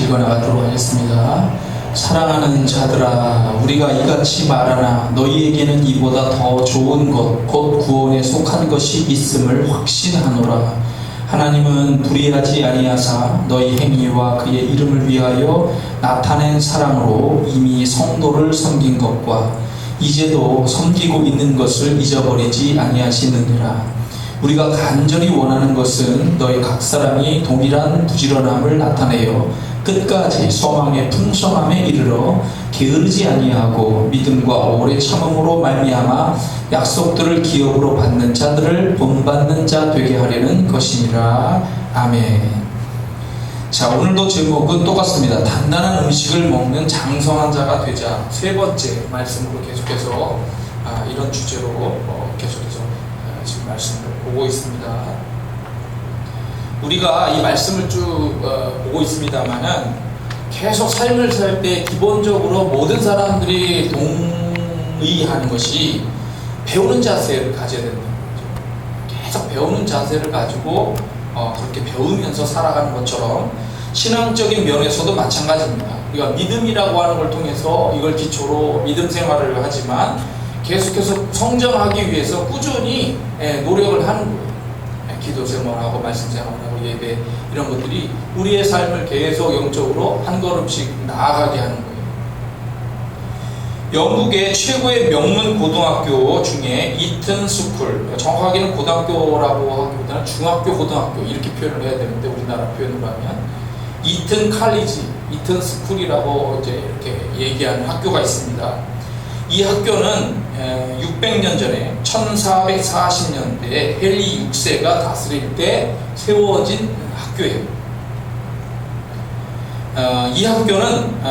읽어나가도록 하겠습니다. 사랑하는 자들아, 우리가 이같이 말하나 너희에게는 이보다 더 좋은 것, 곧 구원에 속한 것이 있음을 확신하노라. 하나님은 불의하지 아니하사 너희 행위와 그의 이름을 위하여 나타낸 사랑으로 이미 성도를 섬긴 것과 이제도 섬기고 있는 것을 잊어버리지 아니하시느니라. 우리가 간절히 원하는 것은 너희 각 사람이 동일한 부지런함을 나타내어 끝까지 소망의 풍성함에 이르러 게으르지 아니하고 믿음과 오래 참음으로 말미암아 약속들을 기업으로 받는 자들을 본받는 자 되게 하려는 것이니라. 아멘. 자, 오늘도 제목은 똑같습니다. 단단한 음식을 먹는 장성한 자가 되자. 세 번째 말씀으로 계속해서 이런 주제로 계속해서 지금 말씀을 보고 있습니다. 우리가 이 말씀을 쭉 보고 있습니다만은 계속 삶을 살 때 기본적으로 모든 사람들이 동의하는 것이 배우는 자세를 가져야 된다는 거죠. 계속 배우는 자세를 가지고 그렇게 배우면서 살아가는 것처럼 신앙적인 면에서도 마찬가지입니다. 우리가 믿음이라고 하는 걸 통해서 이걸 기초로 믿음 생활을 하지만 계속해서 성장하기 위해서 꾸준히 노력을 하는 거예요. 기도 생활하고 말씀 생활하고 예배 이런 것들이 우리의 삶을 계속 영적으로 한 걸음씩 나아가게 하는 거예요. 영국의 최고의 명문 고등학교 중에 이튼 스쿨, 정확하게는 고등학교라고 하기보다는 중학교 고등학교 이렇게 표현을 해야 되는데 우리나라 표현으로 하면 이튼 칼리지, 이튼 스쿨이라고 이제 이렇게 얘기하는 학교가 있습니다. 이 학교는 600년 전에 1440년대에 헨리 6세가 다스릴 때 세워진 학교예요. 이 학교는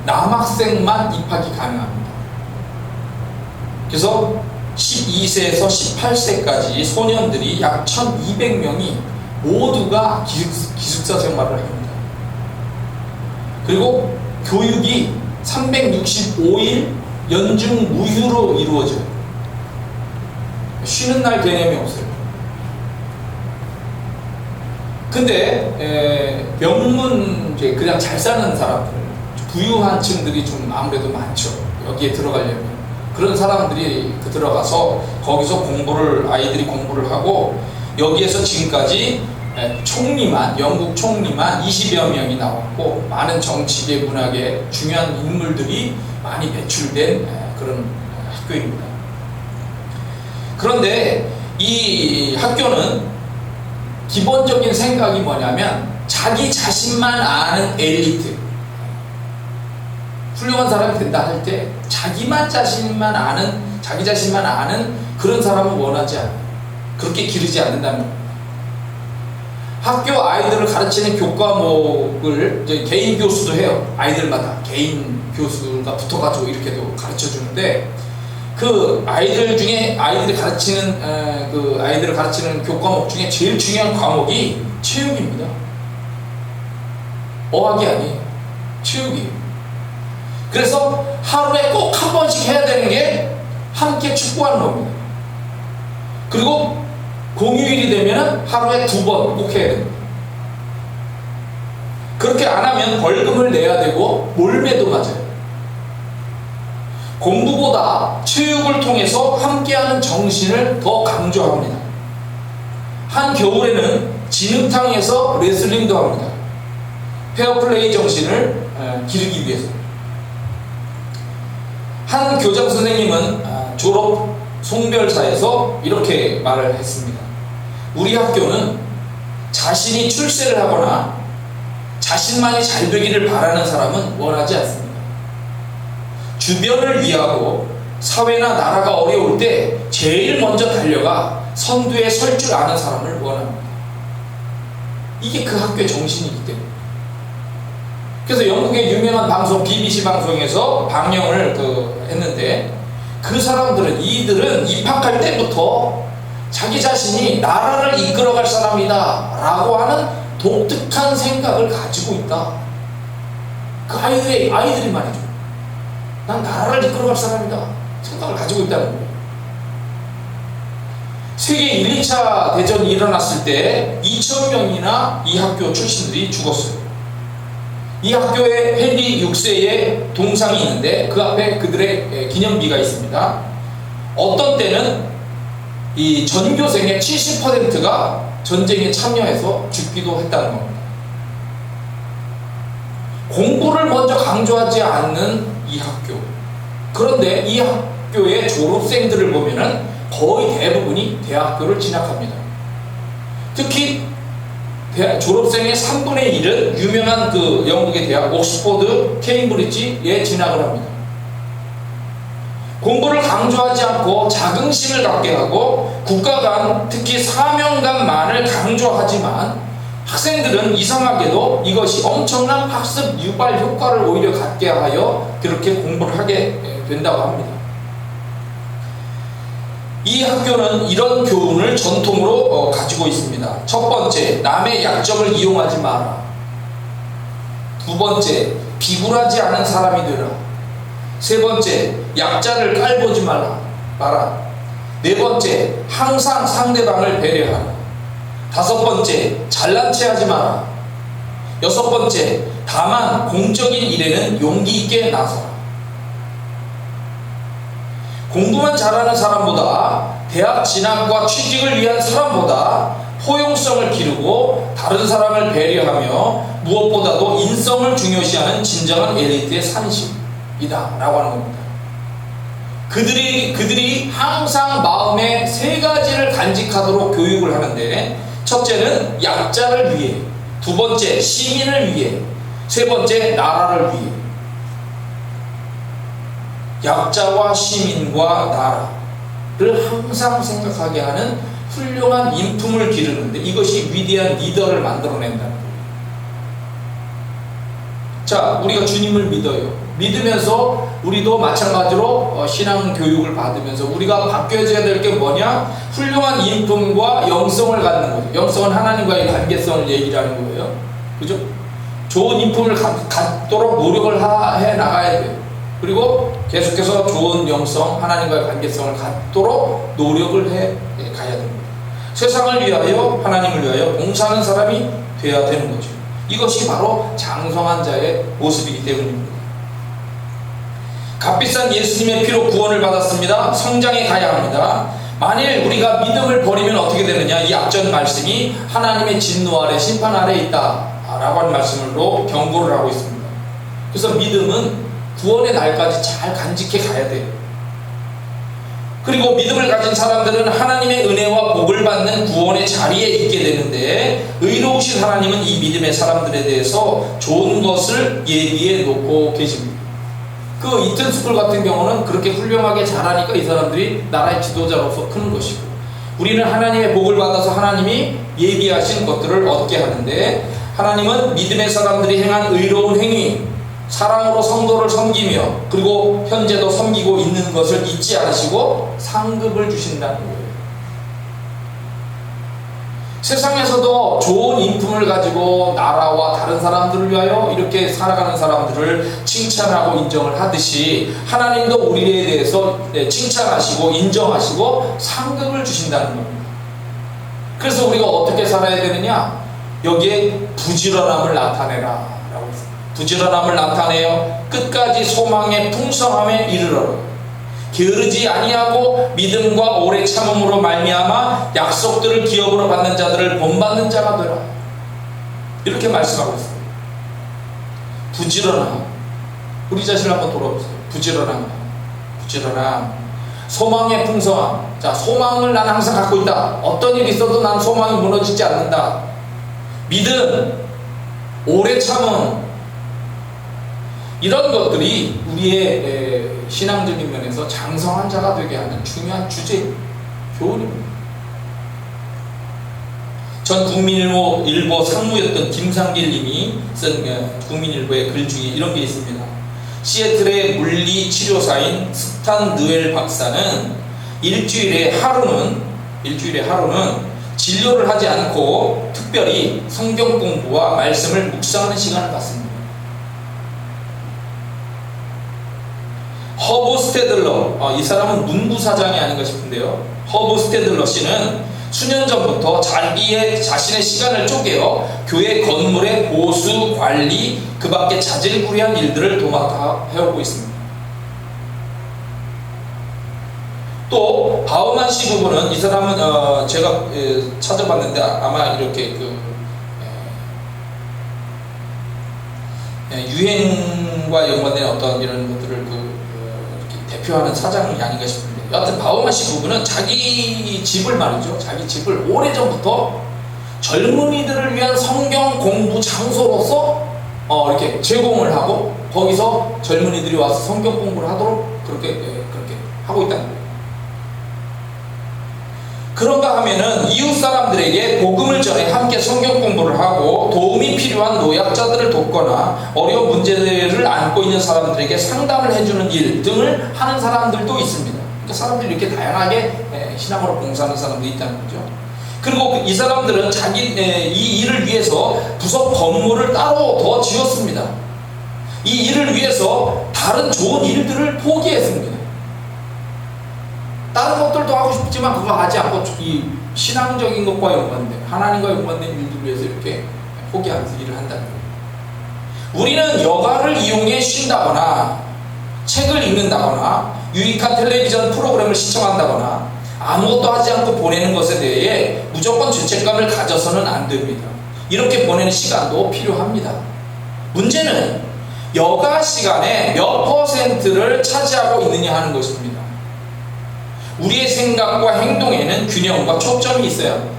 남학생만 입학이 가능합니다. 그래서 12세에서 18세까지 소년들이 약 1200명이 모두가 기숙사 생활을 합니다. 그리고 교육이 365일 연중 무휴로 이루어져요. 쉬는 날 개념이 없어요. 근데 명문 이제 그냥 잘 사는 사람들, 부유한 층들이 좀 아무래도 많죠. 여기에 들어가려면 그런 사람들이 들어가서 거기서 아이들이 공부를 하고 여기에서 지금까지 총리만, 영국 총리만 20여 명이 나왔고 많은 정치계, 문학의 중요한 인물들이 많이 배출된 그런 학교입니다. 그런데 이 학교는 기본적인 생각이 뭐냐면 자기 자신만 아는 엘리트, 훌륭한 사람이 된다 할 때 자기 자신만 아는 그런 사람을 원하지 않아요. 그렇게 기르지 않는다는 겁니다. 학교 아이들을 가르치는 교과목을 이제 개인 교수도 해요. 아이들마다 개인 교수가 붙어가지고 이렇게도 가르쳐 주는데 그 아이들 중에 아이들을 가르치는 교과목 중에 제일 중요한 과목이 체육입니다. 어학이 아니에요. 체육이에요. 그래서 하루에 꼭 한 번씩 해야 되는 게 함께 축구하는 겁니다. 그리고 공휴일이 되면 하루에 2번 꼭 해야 됩니다. 그렇게 안 하면 벌금을 내야 되고 몰매도 맞아요. 공부보다 체육을 통해서 함께하는 정신을 더 강조합니다. 한겨울에는 진흙탕에서 레슬링도 합니다. 페어플레이 정신을 기르기 위해서. 한 교장 선생님은 졸업 송별사에서 이렇게 말을 했습니다. 우리 학교는 자신이 출세를 하거나 자신만이 잘 되기를 바라는 사람은 원하지 않습니다. 주변을 위하고 사회나 나라가 어려울 때 제일 먼저 달려가 선두에 설 줄 아는 사람을 원합니다. 이게 그 학교의 정신이기 때문에. 그래서 영국의 유명한 방송 BBC 방송에서 방영을 했는데 그 사람들은 이들은 입학할 때부터 자기 자신이 나라를 이끌어갈 사람이다 라고 하는 독특한 생각을 가지고 있다. 그 아이들이 말이죠. 난 나라를 이끌어갈 사람이다 생각을 가지고 있다는 거예요. 세계 1, 2차 대전이 일어났을 때 2,000명이나 이 학교 출신들이 죽었어요. 이 학교에 헨리 6세의 동상이 있는데 그 앞에 그들의 기념비가 있습니다. 어떤 때는 이 전교생의 70%가 전쟁에 참여해서 죽기도 했다는 겁니다. 공부를 먼저 강조하지 않는 이 학교. 그런데 이 학교의 졸업생들을 보면은 거의 대부분이 대학교를 진학합니다. 특히 졸업생의 3분의 1은 유명한 그 영국의 대학 옥스퍼드, 케임브리지에 진학을 합니다. 공부를 강조하지 않고 자긍심을 갖게 하고 국가 간, 특히 사명감만을 강조하지만 학생들은 이상하게도 이것이 엄청난 학습 유발 효과를 오히려 갖게 하여 그렇게 공부를 하게 된다고 합니다. 이 학교는 이런 교훈을 전통으로 가지고 있습니다. 첫 번째, 남의 약점을 이용하지 마라. 두 번째, 비굴하지 않은 사람이 되라. 세 번째, 약자를 깔보지 마라. 네 번째, 항상 상대방을 배려하라. 다섯 번째, 잘난 체 하지 마라. 여섯 번째, 다만 공적인 일에는 용기 있게 나서라. 공부만 잘하는 사람보다 대학 진학과 취직을 위한 사람보다 포용성을 기르고 다른 사람을 배려하며 무엇보다도 인성을 중요시하는 진정한 엘리트의 산심이다 라고 하는 겁니다. 그들이 항상 마음에 세 가지를 간직하도록 교육을 하는데, 첫째는 약자를 위해, 두 번째 시민을 위해, 세 번째 나라를 위해. 약자와 시민과 나라를 항상 생각하게 하는 훌륭한 인품을 기르는데 이것이 위대한 리더를 만들어낸다는 거예요. 자, 우리가 주님을 믿어요. 믿으면서 우리도 마찬가지로 신앙 교육을 받으면서 우리가 바뀌어져야 될 게 뭐냐? 훌륭한 인품과 영성을 갖는 거예요. 영성은 하나님과의 관계성을 얘기하는 거예요. 그죠? 좋은 인품을 갖도록 노력을 해 나가야 돼요. 그리고 계속해서 좋은 영성, 하나님과의 관계성을 갖도록 노력을 해 가야 됩니다. 세상을 위하여, 하나님을 위하여 봉사하는 사람이 되어야 되는 거죠. 이것이 바로 장성한 자의 모습이기 때문입니다. 값비싼 예수님의 피로 구원을 받았습니다. 성장해 가야 합니다. 만일 우리가 믿음을 버리면 어떻게 되느냐? 이 앞전 말씀이 하나님의 진노 아래, 심판 아래 있다 라고 하는 말씀으로 경고를 하고 있습니다. 그래서 믿음은 구원의 날까지 잘 간직해 가야 돼요. 그리고 믿음을 가진 사람들은 하나님의 은혜와 복을 받는 구원의 자리에 있게 되는데, 의로우신 하나님은 이 믿음의 사람들에 대해서 좋은 것을 예비해 놓고 계십니다. 그 이튼 스쿨 같은 경우는 그렇게 훌륭하게 잘하니까 이 사람들이 나라의 지도자로서 크는 것이고, 우리는 하나님의 복을 받아서 하나님이 예비하신 것들을 얻게 하는데, 하나님은 믿음의 사람들이 행한 의로운 행위, 사랑으로 성도를 섬기며 그리고 현재도 섬기고 있는 것을 잊지 않으시고 상급을 주신다는 거예요. 세상에서도 좋은 인품을 가지고 나라와 다른 사람들을 위하여 이렇게 살아가는 사람들을 칭찬하고 인정을 하듯이 하나님도 우리에 대해서 칭찬하시고 인정하시고 상급을 주신다는 겁니다. 그래서 우리가 어떻게 살아야 되느냐? 여기에 부지런함을 나타내라. 부지런함을 나타내어 끝까지 소망의 풍성함에 이르러라. 게으르지 아니하고 믿음과 오래 참음으로 말미암아 약속들을 기업으로 받는 자들을 본받는 자가 되라. 이렇게 말씀하고 있어요. 부지런함. 우리 자신을 한번 돌아보세요. 부지런함. 소망의 풍성함. 자, 소망을 난 항상 갖고 있다. 어떤 일이 있어도 난 소망이 무너지지 않는다. 믿음, 오래 참음, 이런 것들이 우리의 신앙적인 면에서 장성한 자가 되게 하는 중요한 주제, 교훈입니다. 전 국민일보 상무였던 김상길 님이 쓴 국민일보의 글 중에 이런 게 있습니다. 시애틀의 물리치료사인 스탄 느웰 박사는 일주일에 하루는 진료를 하지 않고 특별히 성경 공부와 말씀을 묵상하는 시간을 갖습니다. 허브 스테들러, 이 사람은 문부사장이 아닌가 싶은데요. 허브 스테들러 씨는 수년 전부터 자신의 시간을 쪼개어 교회 건물의 보수, 관리, 그 밖에 자질구레한 일들을 도맡아 해오고 있습니다. 또 바우만 씨 부부는, 이 사람은 제가 찾아봤는데 아마 이렇게 유행과 연관된 어떤 이런 것들을 이렇게 대표하는 사장이 아닌가 싶은데, 여하튼 바우만 씨 부부는 자기 집을 말이죠, 자기 집을 오래전부터 젊은이들을 위한 성경 공부 장소로서 이렇게 제공을 하고, 거기서 젊은이들이 와서 성경 공부를 하도록 그렇게 하고 있다는 거예요. 그런가 하면은 이웃 사람들에게 복음을 전해 함께 성경 공부를 하고, 도움이 필요한 노약자들을 돕거나 어려운 문제를 안고 있는 사람들에게 상담을 해주는 일 등을 하는 사람들도 있습니다. 그러니까 사람들이 이렇게 다양하게 신앙으로 봉사하는 사람도 있다는 거죠. 그리고 이 사람들은 이 일을 위해서 부서 건물을 따로 더 지었습니다. 이 일을 위해서 다른 좋은 일들을 포기했습니다. 다른 것들도 하고 싶지만 그거 하지 않고 이 신앙적인 것과 연관된, 하나님과 연관된 일들을 위해서 이렇게 포기하면서 일을 한다는 거예요. 우리는 여가를 이용해 쉰다거나 책을 읽는다거나 유익한 텔레비전 프로그램을 시청한다거나 아무것도 하지 않고 보내는 것에 대해 무조건 죄책감을 가져서는 안 됩니다. 이렇게 보내는 시간도 필요합니다. 문제는 여가 시간의 몇 %를 차지하고 있느냐 하는 것입니다. 우리의 생각과 행동에는 균형과 초점이 있어야 합니다.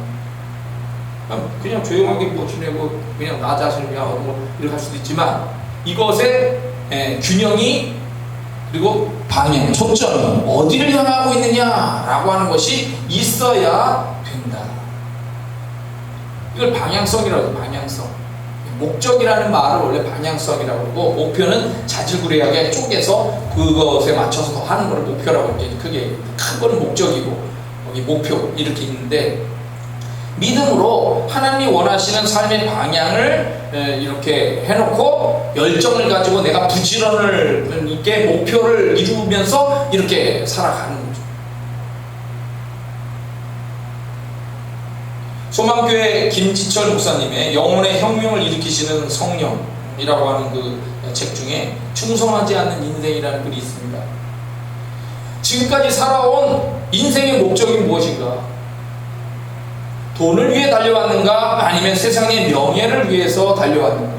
그냥 조용하게 지내고 그냥 나 자신을 위한 이렇게 할 수도 있지만, 이것의 균형이, 그리고 방향, 초점이 어디를 향하고 있느냐라고 하는 것이 있어야 된다. 이걸 방향성이라고 해요. 방향성. 목적이라는 말을 원래 방향성이라고 하고, 목표는 자질구레하게 쪼개서 그것에 맞춰서 더 하는 걸 목표라고 이제 크게, 큰 거는 목적이고 여기 목표 이렇게 있는데, 믿음으로 하나님이 원하시는 삶의 방향을 이렇게 해놓고 열정을 가지고 내가 부지런을 있게 목표를 이루면서 이렇게 살아가는 거죠. 소망교회 김지철 목사님의 영혼의 혁명을 일으키시는 성령이라고 하는 그 책 중에 충성하지 않는 인생이라는 글이 있습니다. 지금까지 살아온 인생의 목적이 무엇인가? 돈을 위해 달려왔는가? 아니면 세상의 명예를 위해서 달려왔는가?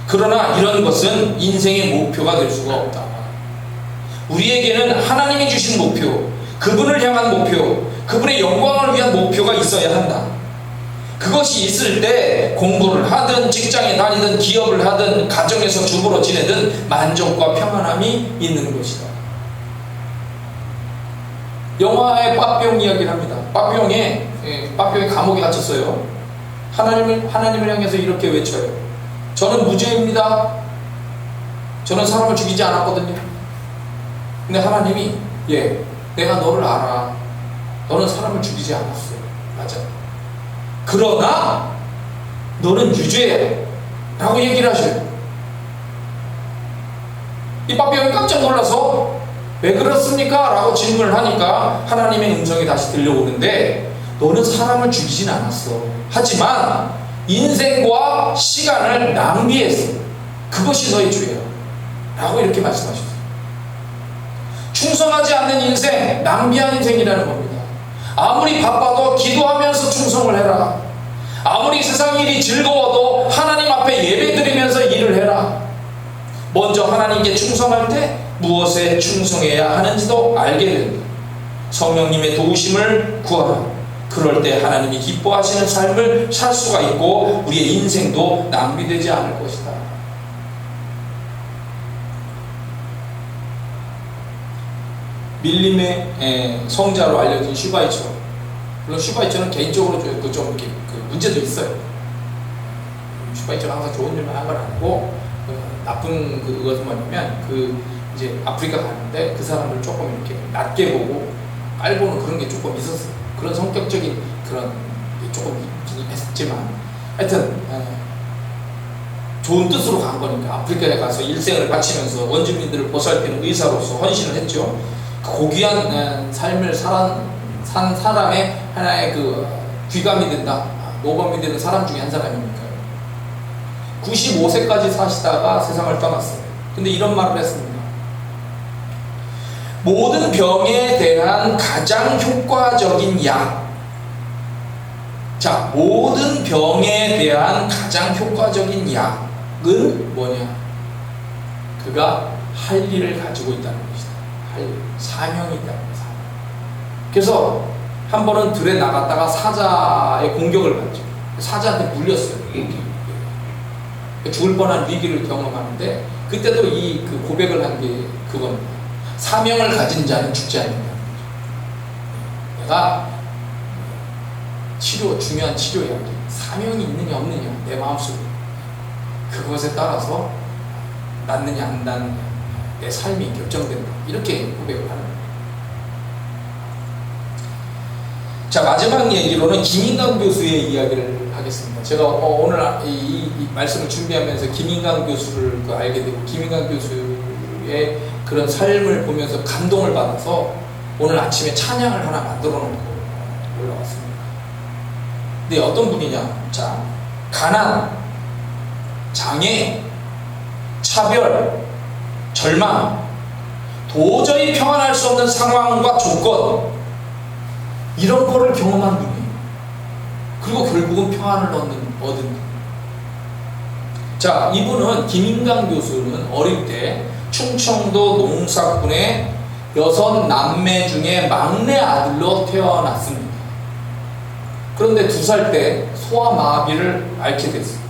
그러나 이런 것은 인생의 목표가 될 수가 없다. 우리에게는 하나님이 주신 목표, 그분을 향한 목표, 그분의 영광을 위한 목표가 있어야 한다. 그것이 있을 때 공부를 하든 직장에 다니든 기업을 하든 가정에서 주부로 지내든 만족과 평안함이 있는 것이다. 영화의 빠삐용 이야기를 합니다. 빠삐용이 감옥에 갇혔어요. 하나님을 향해서 이렇게 외쳐요. 저는 무죄입니다. 저는 사람을 죽이지 않았거든요. 근데 하나님이, 내가 너를 알아. 너는 사람을 죽이지 않았어. 맞아. 그러나 너는 유죄야 라고 얘기를 하셔요. 이 빠삐용이 깜짝 놀라서 왜 그렇습니까? 라고 질문을 하니까 하나님의 음성이 다시 들려오는데, 너는 사람을 죽이진 않았어. 하지만 인생과 시간을 낭비했어. 그것이 너의 죄야 라고 이렇게 말씀하셨어요. 충성하지 않는 인생, 낭비한 인생이라는 겁니다. 아무리 바빠도 기도하면서 충성을 해라. 아무리 세상 일이 즐거워도 하나님 앞에 예배드리면서 일을 해라. 먼저 하나님께 충성할 때 무엇에 충성해야 하는지도 알게 된다. 성령님의 도우심을 구하라. 그럴 때 하나님이 기뻐하시는 삶을 살 수가 있고 우리의 인생도 낭비되지 않을 것이다. 밀림의 성자로 알려진 슈바이처. 물론 슈바이처는 개인적으로 좀 이렇게 문제도 있어요. 슈바이처가 항상 좋은 일만 한 건 아니고, 나쁜 그것은 뭐냐면 이제 아프리카 가는데 그 사람을 조금 이렇게 낮게 보고 깔보는 그런 게 조금 있었어요. 그런 성격적인 그런 게 조금 있긴 했지만, 하여튼 좋은 뜻으로 간 거니까 아프리카에 가서 일생을 바치면서 원주민들을 보살피는 의사로서 헌신을 했죠. 그 고귀한 삶을 산 사람의 하나의 그 귀감이 된다, 모범이 되는 사람 중에 한 사람이니까요. 95세까지 사시다가 세상을 떠났어요. 근데 이런 말을 했습니다. 모든 병에 대한 가장 효과적인 약. 자, 모든 병에 대한 가장 효과적인 약은 뭐냐? 그가 할 일을 가지고 있다는 것이다. 할 일, 사명이 있다는 것이다. 그래서 한 번은 들에 나갔다가 사자의 공격을 받죠. 사자한테 물렸어요. 죽을 뻔한 위기를 경험하는데 그때도 이 그 고백을 한 게 그겁니다. 사명을 가진 자는 죽지 않는다는 거죠. 내가 중요한 치료약이 사명이 있느냐 없느냐, 내 마음속에 그것에 따라서 낫느냐 안 낫느냐, 내 삶이 결정된다, 이렇게 고백을 하는 거예요. 자, 마지막 얘기로는 김인강 교수의 이야기를 하겠습니다. 제가 오늘 이 말씀을 준비하면서 김인강 교수를 알게 되고 김인강 교수의 그런 삶을 보면서 감동을 받아서 오늘 아침에 찬양을 하나 만들어 놓고 올라왔습니다. 근데 어떤 분이냐? 자, 가난, 장애, 차별, 절망, 도저히 평안할 수 없는 상황과 조건, 이런 거를 경험한 분이에요. 그리고 결국은 평안을 얻은 분. 자, 이분은 김인강 교수는 어릴 때 충청도 농사군의 6남매 중에 막내 아들로 태어났습니다. 그런데 2살 때 소아마비를 앓게 됐어요.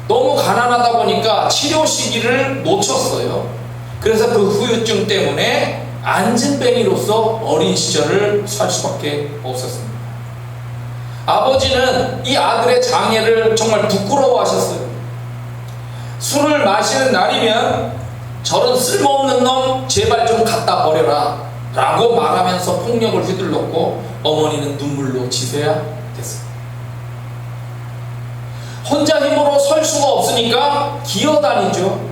너무 가난하다 보니까 치료 시기를 놓쳤어요. 그래서 그 후유증 때문에 안진뱅이로서 어린 시절을 살 수밖에 없었습니다. 아버지는 이 아들의 장애를 정말 부끄러워하셨어요. 술을 마시는 날이면 저런 쓸모없는 놈 제발 좀 갖다 버려라 라고 말하면서 폭력을 휘둘렀고 어머니는 눈물로 지새야 됐어요. 혼자 힘으로 설 수가 없으니까 기어다니죠.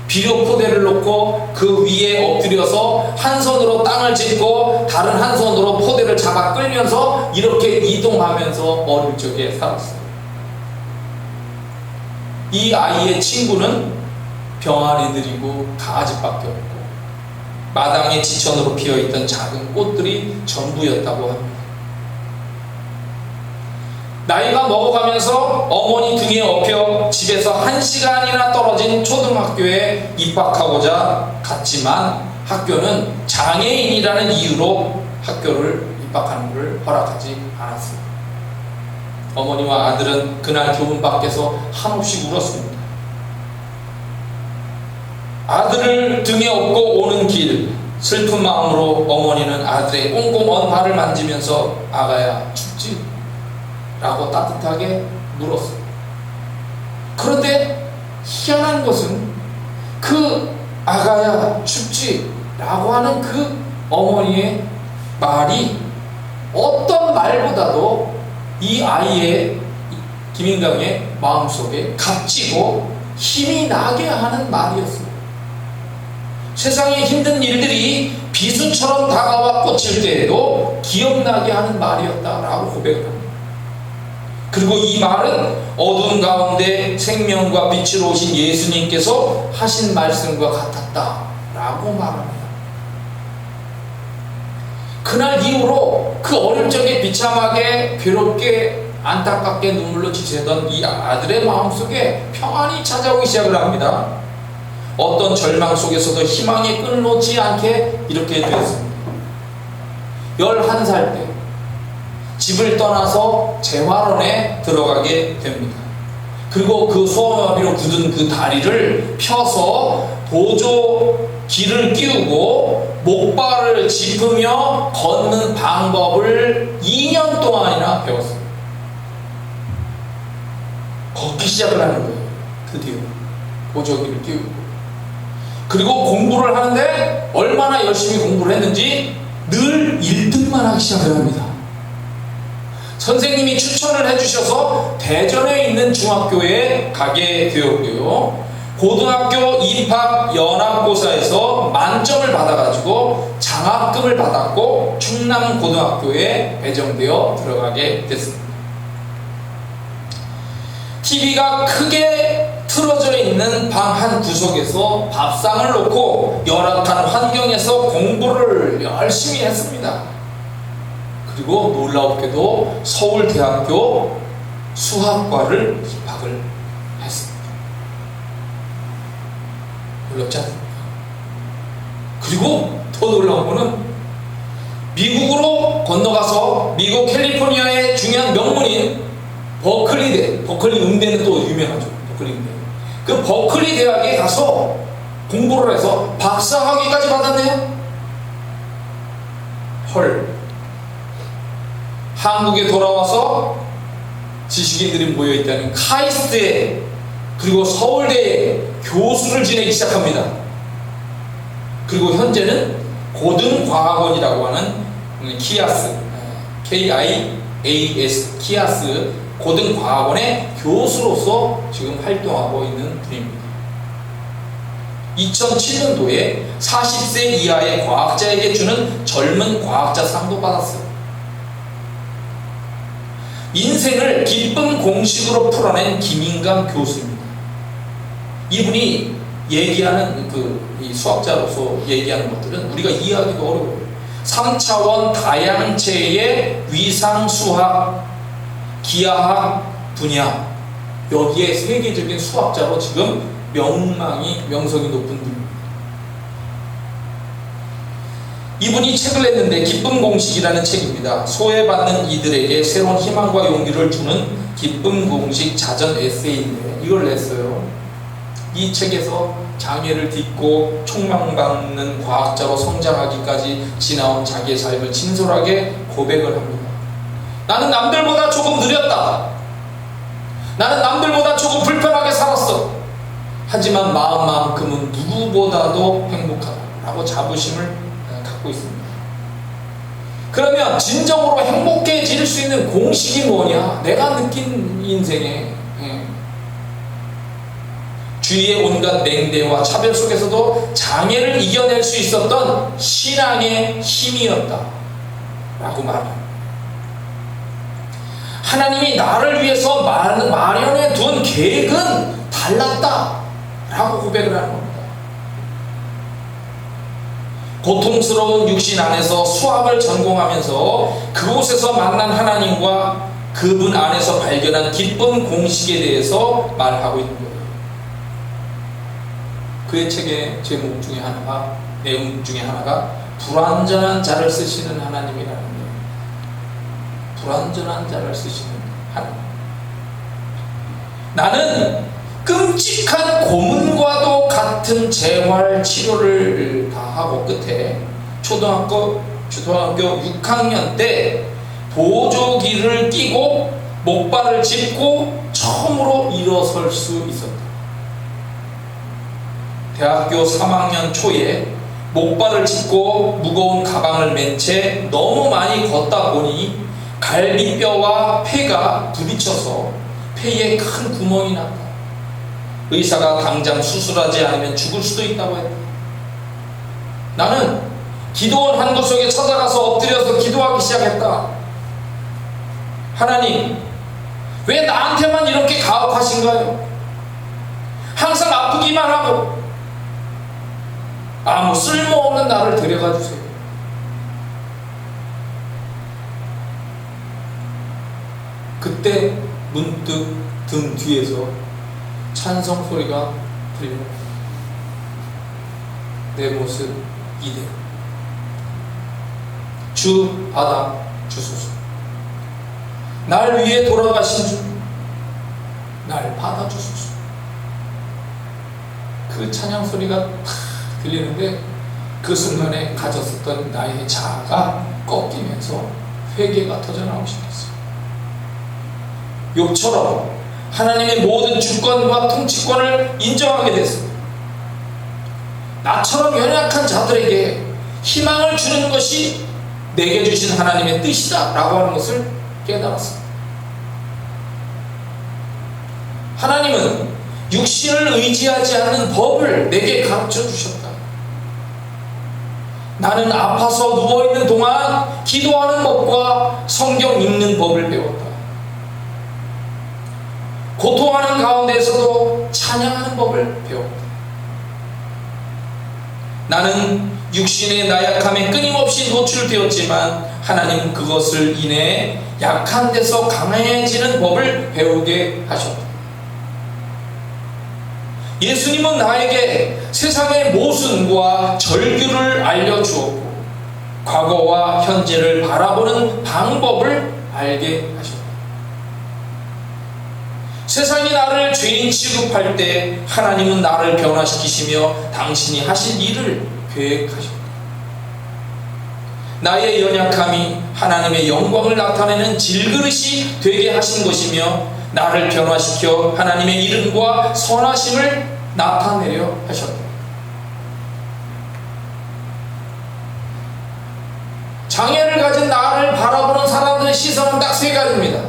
비료 포대를 놓고 그 위에 엎드려서 한 손으로 땅을 짚고 다른 한 손으로 포대를 잡아 끌면서 이렇게 이동하면서 어릴 적에 살았어요. 이 아이의 친구는 병아리들이고 강아지밖에 없고 마당에 지천으로 피어있던 작은 꽃들이 전부였다고 합니다. 나이가 먹어가면서 어머니 등에 업혀 집에서 1시간이나 떨어진 초등학교에 입학하고자 갔지만 학교는 장애인이라는 이유로 학교를 입학하는 것을 허락하지 않았습니다. 어머니와 아들은 그날 교문 밖에서 한없이 울었습니다. 아들을 등에 업고 오는 길, 슬픈 마음으로 어머니는 아들의 꽁꽁 언 발을 만지면서 아가야 춥지? 라고 따뜻하게 물었어요. 그런데 희한한 것은 그 아가야 춥지? 라고 하는 그 어머니의 말이 어떤 말보다도 이 아이의 김인강의 마음속에 값지고 힘이 나게 하는 말이었습니다. 세상의 힘든 일들이 비수처럼 다가와 꽂힐 때에도 기억나게 하는 말이었다라고 고백을 합니다. 그리고 이 말은 어두운 가운데 생명과 빛으로 오신 예수님께서 하신 말씀과 같았다라고 말합니다. 그날 이후로 그 어릴 적에 비참하게 괴롭게 안타깝게 눈물로 지새던 이 아들의 마음속에 평안이 찾아오기 시작을 합니다. 어떤 절망 속에서도 희망의 끈을 놓지 않게 이렇게 되었습니다. 11살 때 집을 떠나서 재활원에 들어가게 됩니다. 그리고 그 소아마비로 굳은 그 다리를 펴서 보조 기를 끼우고 목발을 짚으며 걷는 방법을 2년 동안이나 배웠어요. 걷기 시작을 하는 거예요. 드디어 보조기를 끼우고. 그리고 공부를 하는데 얼마나 열심히 공부를 했는지 늘 1등만 하기 시작을 합니다. 선생님이 추천을 해주셔서 대전에 있는 중학교에 가게 되었고요. 고등학교 입학 연합고사에서 만점을 받아가지고 장학금을 받았고 충남고등학교에 배정되어 들어가게 됐습니다. TV가 크게 틀어져 있는 방 한 구석에서 밥상을 놓고 열악한 환경에서 공부를 열심히 했습니다. 그리고 놀랍게도 서울대학교 수학과를 입학을 했습니다. 놀랍지 않습니까? 그리고 더 놀라운 거는 미국으로 건너가서 미국 캘리포니아의 중요한 명문인 버클리대, 버클리 음대는 또 유명하죠. 버클리 음대. 그 버클리 대학에 가서 공부를 해서 박사학위까지 받았네요. 헐. 한국에 돌아와서 지식인들이 모여있다는 카이스트에 그리고 서울대에 교수를 지내기 시작합니다. 그리고 현재는 고등과학원이라고 하는 키아스, KIAS, 키아스 고등과학원의 교수로서 지금 활동하고 있는 분입니다. 2007년도에 40세 이하의 과학자에게 주는 젊은 과학자상도 받았어요. 인생을 기쁜 공식으로 풀어낸 김인강 교수입니다. 이분이 얘기하는 이 수학자로서 얘기하는 것들은 우리가 이해하기도 어려워요. 3차원 다양체의 위상수학, 기하학 분야, 여기에 세계적인 수학자로 지금 명성이 높은 분입니다. 이분이 책을 냈는데 기쁨 공식이라는 책입니다. 소외받는 이들에게 새로운 희망과 용기를 주는 기쁨 공식 자전 에세이인데 이걸 냈어요. 이 책에서 장애를 딛고 촉망받는 과학자로 성장하기까지 지나온 자기의 삶을 진솔하게 고백을 합니다. 나는 남들보다 조금 느렸다. 나는 남들보다 조금 불편하게 살았어. 하지만 마음만큼은 누구보다도 행복하다라고 자부심을 갖고 있습니다. 그러면 진정으로 행복해질 수 있는 공식이 뭐냐? 내가 느낀 인생에 주위의 온갖 냉대와 차별 속에서도 장애를 이겨낼 수 있었던 신앙의 힘이었다 라고 말합니다. 하나님이 나를 위해서 마련해 둔 계획은 달랐다 라고 고백을 하는 겁니다. 고통스러운 육신 안에서 수학을 전공하면서 그곳에서 만난 하나님과 그분 안에서 발견한 기쁜 공식에 대해서 말하고 있는 거예요. 그의 책의 제목 중에 하나가, 내용 중에 하나가 불완전한 자를 쓰시는 하나님이라는 거예요. 불완전한 자를 쓰시는 하나님. 나는 끔찍한 고문과도 같은 재활 치료를 다 하고 끝에 초등학교 6학년 때 보조기를 끼고 목발을 짚고 처음으로 일어설 수 있었다. 대학교 3학년 초에 목발을 짚고 무거운 가방을 맨 채 너무 많이 걷다 보니 갈비뼈와 폐가 부딪혀서 폐에 큰 구멍이 났다. 의사가 당장 수술하지 않으면 죽을 수도 있다고 했다. 나는 기도원 한 구석에 찾아가서 엎드려서 기도하기 시작했다. 하나님, 왜 나한테만 이렇게 가혹하신가요? 항상 아프기만 하고 아무 쓸모없는 나를 데려가 주세요. 그때 문득 등 뒤에서 찬성 소리가 들립니다. 내 모습 이대로 주 받아 주소서. 날 위해 돌아가신 주, 날 받아 주소서. 그 찬양 소리가 들리는데 그 순간에 가졌었던 나의 자아가 꺾이면서 회개가 터져나오기 시작했어요. 욥처럼 하나님의 모든 주권과 통치권을 인정하게 됐습니다. 나처럼 연약한 자들에게 희망을 주는 것이 내게 주신 하나님의 뜻이다 라고 하는 것을 깨달았습니다. 하나님은 육신을 의지하지 않는 법을 내게 가르쳐 주셨다. 나는 아파서 누워있는 동안 기도하는 법과 성경 읽는 법을 배웠다. 고통하는 가운데에서도 찬양하는 법을 배웠다. 나는 육신의 나약함에 끊임없이 노출되었지만 하나님은 그것을 인해 약한 데서 강해지는 법을 배우게 하셨다. 예수님은 나에게 세상의 모순과 절규를 알려주었고 과거와 현재를 바라보는 방법을 알게 하셨다. 세상이 나를 죄인 취급할 때 하나님은 나를 변화시키시며 당신이 하실 일을 계획하셨다. 나의 연약함이 하나님의 영광을 나타내는 질그릇이 되게 하신 것이며 나를 변화시켜 하나님의 이름과 선하심을 나타내려 하셨다. 장애를 가진 나를 바라보는 사람들의 시선은 딱 세 가지입니다.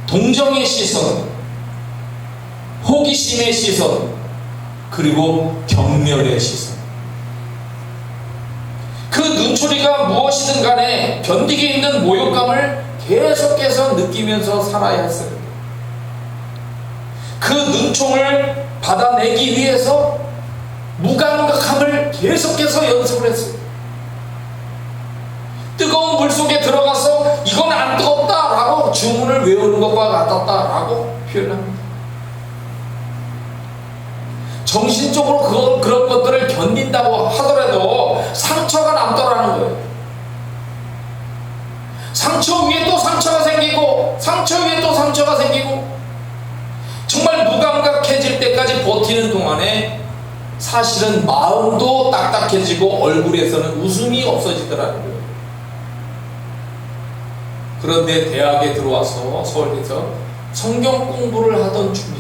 동정의 시선, 호기심의 시선, 그리고 경멸의 시선. 그 눈초리가 무엇이든 간에 견디기 힘든 모욕감을 계속해서 느끼면서 살아야 했어요. 그 눈총을 받아내기 위해서 무감각함을 계속해서 연습을 했어요. 뜨거운 물 속에 들어가서 이건 안 뜨겁다라고 주문을 외우는 것과 같았다라고 표현합니다. 정신적으로 그런 것들을 견딘다고 하더라도 상처가 남더라는 거예요. 상처 위에 또 상처가 생기고 상처 위에 또 상처가 생기고 정말 무감각해질 때까지 버티는 동안에 사실은 마음도 딱딱해지고 얼굴에서는 웃음이 없어지더라는 거예요. 그런데 대학에 들어와서 서울에서 성경 공부를 하던 중에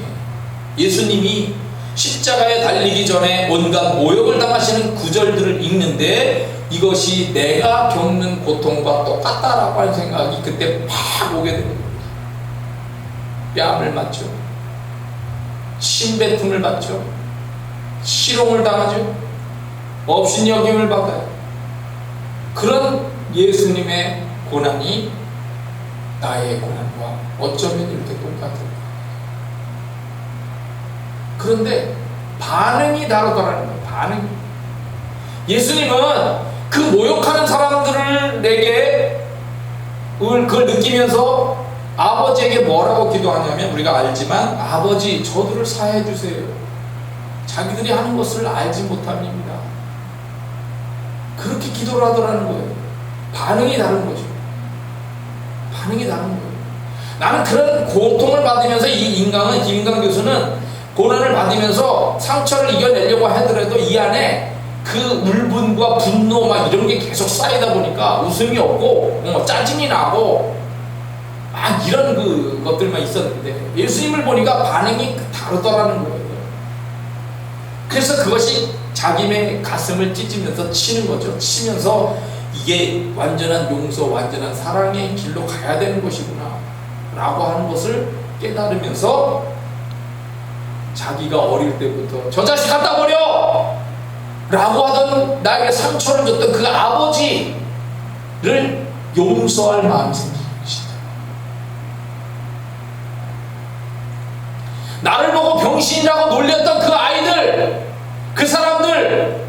예수님이 십자가에 달리기 전에 온갖 모욕을 당하시는 구절들을 읽는데 이것이 내가 겪는 고통과 똑같다라고 하는 생각이 그때 팍 오게 되는 겁니다. 뺨을 맞죠. 침뱉음을 받죠. 희롱을 당하죠. 업신여김을 받아요. 그런 예수님의 고난이 나의 고난과 어쩌면 이렇게 똑같은. 그런데 반응이 다르더라는 거예요. 반응이. 예수님은 그 모욕하는 사람들을 내게 그걸 느끼면서 아버지에게 뭐라고 기도하냐면 우리가 알지만 아버지 저들을 사해 주세요. 자기들이 하는 것을 알지 못합니다. 그렇게 기도를 하더라는 거예요. 반응이 다른 거죠. 반응이 다른 거예요. 나는 그런 고통을 받으면서 김인강 교수는 고난을 받으면서 상처를 이겨내려고 하더라도 이 안에 그 울분과 분노 막 이런 게 계속 쌓이다 보니까 웃음이 없고 짜증이 나고 막 이런 것들만 있었는데 예수님을 보니까 반응이 다르더라는 거예요. 그래서 그것이 자기의 가슴을 찢으면서 치는 거죠. 치면서 이게 완전한 용서, 완전한 사랑의 길로 가야 되는 것이구나 라고 하는 것을 깨달으면서 자기가 어릴 때부터 저 자식 갖다 버려! 라고 하던 나에게 상처를 줬던 그 아버지를 용서할 마음이 생긴 것이다. 나를 보고 병신이라고 놀렸던 그 아이들, 그 사람들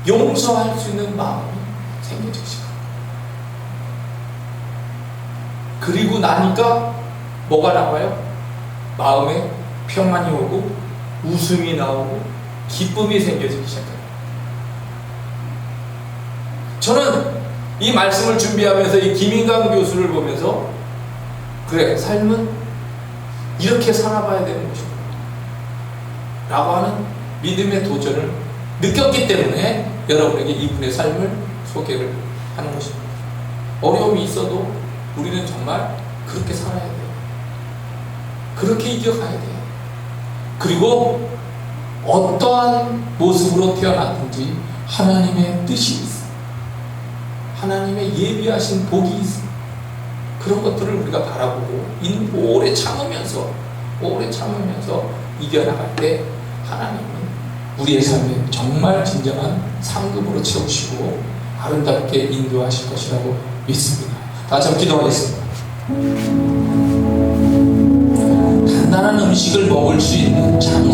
용서할 수 있는 마음이 생겨진 것이다. 그리고 나니까 뭐가 나와요? 마음에 평안이 오고 웃음이 나오고 기쁨이 생겨지기 시작합니다. 저는 이 말씀을 준비하면서 이 김인강 교수를 보면서 그래, 삶은 이렇게 살아봐야 되는 것이구나 라고 하는 믿음의 도전을 느꼈기 때문에 여러분에게 이분의 삶을 소개를 하는 것입니다. 어려움이 있어도 우리는 정말 그렇게 살아야 돼요. 그렇게 이겨가야 돼요. 그리고 어떠한 모습으로 태어났든지 하나님의 뜻이 있습니다. 하나님의 예비하신 복이 있습니다. 그런 것들을 우리가 바라보고 오래 참으면서 이겨나갈 때 하나님은 우리의 삶에 정말 진정한 상급으로 채우시고 아름답게 인도하실 것이라고 믿습니다. 다시 한번 기도하겠습니다. 단단한 음식을 먹을 수 있는 장소